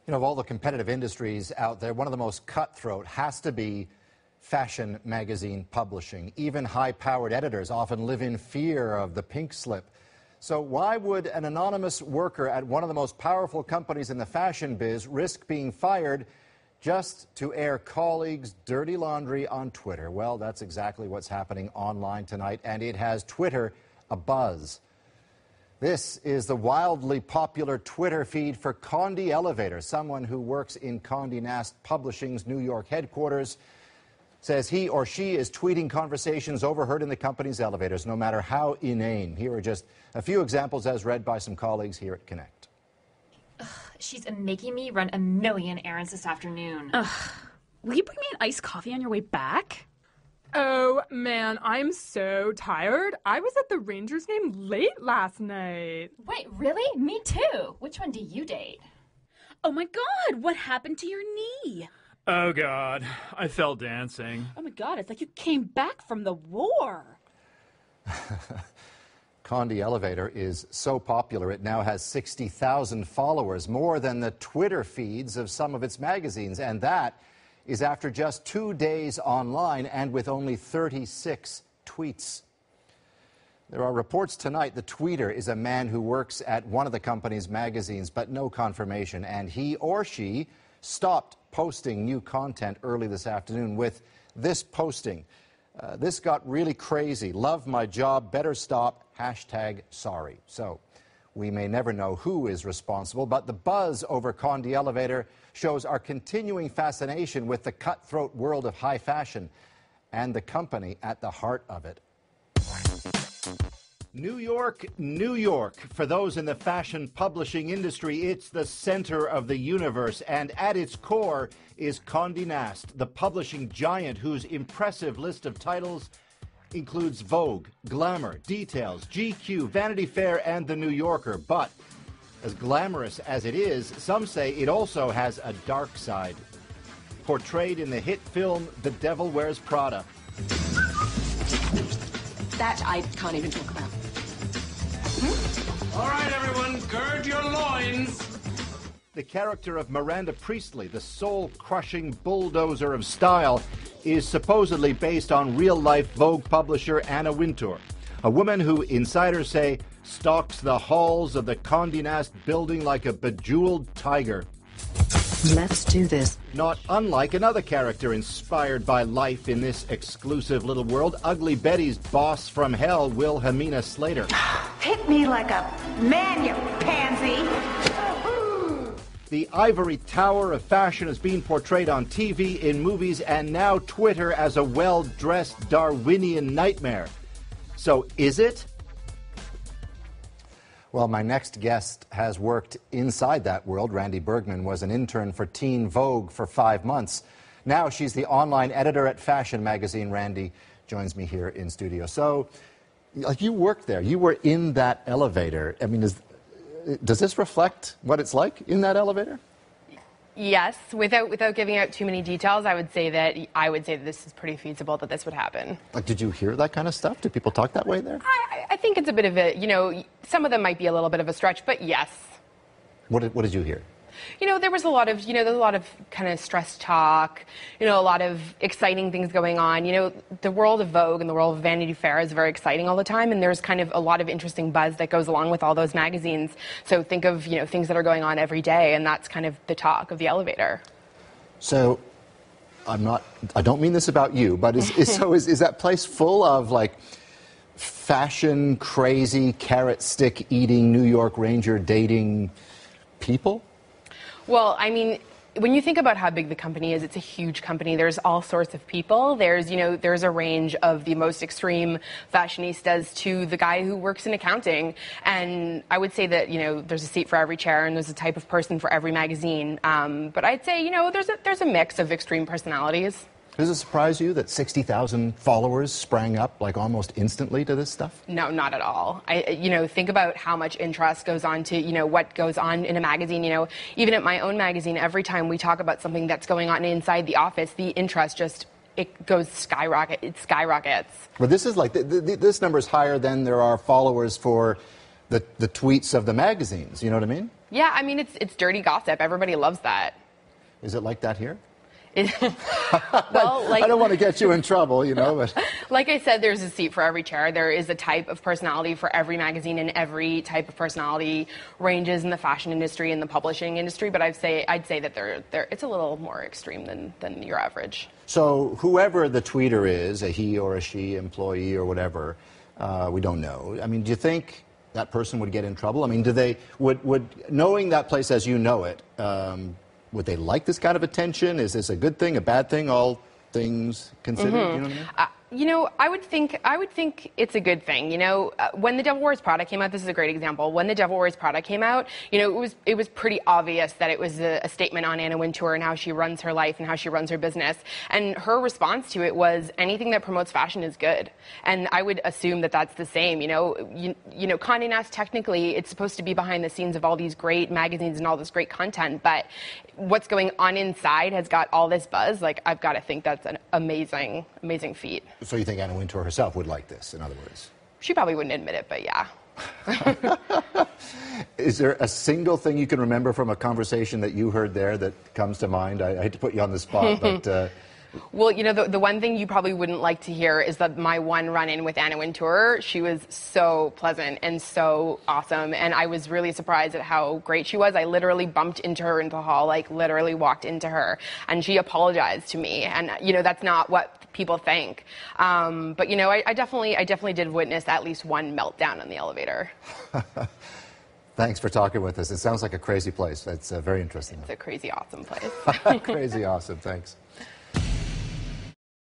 You know, of all the competitive industries out there, one of the most cutthroat has to be fashion magazine publishing. Even high-powered editors often live in fear of the pink slip. So why would an anonymous worker at one of the most powerful companies in the fashion biz risk being fired just to air colleagues' dirty laundry on Twitter? Well, that's exactly what's happening online tonight, and it has Twitter abuzz. This is the wildly popular Twitter feed for Randi Elevator. Someone who works in Condé Nast Publishing's New York headquarters says he or she is tweeting conversations overheard in the company's elevators, no matter how inane. Here are just a few examples as read by some colleagues here at Connect. She's making me run a million errands this afternoon. Will you bring me an iced coffee on your way back? Oh, man, I'm so tired. I was at the Rangers game late last night. Wait, really? Me too. Which one do you date? Oh my God, what happened to your knee? Oh God, I fell dancing. Oh my God, it's like you came back from the war. Randi Elevator is so popular it now has 60,000 followers, more than the Twitter feeds of some of its magazines, and that is after just 2 days online and with only 36 tweets. There are reports tonight the tweeter is a man who works at one of the company's magazines, but no confirmation, and he or she stopped posting new content early this afternoon with this posting. This got really crazy. Love my job, better stop, #sorry. So we may never know who is responsible, but the buzz over Randi Elevator shows our continuing fascination with the cutthroat world of high fashion and the company at the heart of it. New York, New York. For those in the fashion publishing industry, it's the center of the universe, and at its core is Condé Nast, the publishing giant whose impressive list of titles includes Vogue, Glamour, Details, GQ, Vanity Fair, and The New Yorker. But as glamorous as it is, some say it also has a dark side, portrayed in the hit film The Devil Wears Prada. That I can't even talk about. All right, everyone, gird your loins. The character of Miranda Priestley, the soul-crushing bulldozer of style, is supposedly based on real-life Vogue publisher Anna Wintour, a woman who, insiders say, stalks the halls of the Condé Nast building like a bejeweled tiger. Let's do this. Not unlike another character inspired by life in this exclusive little world, Ugly Betty's boss from hell, Wilhelmina Slater. Hit me like a man, you pansy! The ivory tower of fashion is being portrayed on TV, in movies, and now Twitter as a well-dressed Darwinian nightmare. So is it? Well, my next guest has worked inside that world. Randi Bergman was an intern for Teen Vogue for 5 months. Now she's the online editor at fashion magazine. Randi joins me here in studio. So, like, you worked there. You were in that elevator. I mean, does this reflect what it's like in that elevator? Yes, without giving out too many details, I would say that this is pretty feasible that this would happen. Like, did you hear that kind of stuff? Did people talk that way there? I think it's a bit of a, some of them might be a little bit of a stretch, but yes. What did you hear? There was a lot of, there's a lot of kind of stress talk, a lot of exciting things going on. The world of Vogue and the world of Vanity Fair is very exciting all the time, and there's kind of a lot of interesting buzz that goes along with all those magazines. So think of, things that are going on every day, and that's kind of the talk of the elevator. So I don't mean this about you, but is that place full of, like, fashion, crazy, carrot stick eating, New York Ranger dating people? Well, I mean, when you think about how big the company is, it's a huge company. There's all sorts of people. There's a range of the most extreme fashionistas to the guy who works in accounting. And I would say that, there's a seat for every chair and there's a type of person for every magazine. But I'd say, there's a mix of extreme personalities. Does it surprise you that 60,000 followers sprang up, like, almost instantly to this stuff? No, not at all. Think about how much interest goes on to, what goes on in a magazine. Even at my own magazine, every time we talk about something that's going on inside the office, the interest it skyrockets. But this is like, this number is higher than there are followers for the tweets of the magazines, you know what I mean? Yeah, I mean, it's dirty gossip. Everybody loves that. Is it like that here? Well, like, I don't want to get you in trouble, you know, but like I said, there's a seat for every chair. There is a type of personality for every magazine, and every type of personality ranges in the fashion industry and the publishing industry. But I'd say that it's a little more extreme than your average. So whoever the tweeter is, a he or a she, employee or whatever, we don't know. I mean, do you think that person would get in trouble? I mean, would knowing that place as you know it, would they like this kind of attention? Is this a good thing, a bad thing, all things considered? You know what I mean? You know, I would think it's a good thing. You know, when The Devil Wears Prada came out, this is a great example. When The Devil Wears Prada came out, you know, it was pretty obvious that it was a statement on Anna Wintour and how she runs her life and how she runs her business. And her response to it was, anything that promotes fashion is good. And I would assume that that's the same. You know, Condé Nast, technically, it's supposed to be behind the scenes of all these great magazines and all this great content, but what's going on inside has got all this buzz. Like, I've got to think that's an amazing feat. So you think Anna Wintour herself would like this, in other words? She probably wouldn't admit it, but yeah. Is there a single thing you can remember from a conversation that you heard there that comes to mind? I hate to put you on the spot, but... Well, you know, the one thing you probably wouldn't like to hear is that my one run-in with Anna Wintour, she was so pleasant and so awesome, and I was really surprised at how great she was. I literally bumped into her in the hall, like literally walked into her, and she apologized to me, and, you know, that's not what people think. But, you know, I definitely did witness at least one meltdown on the elevator. Thanks for talking with us. It sounds like a crazy place. That's very interesting. It's a crazy awesome place. Crazy awesome. Thanks.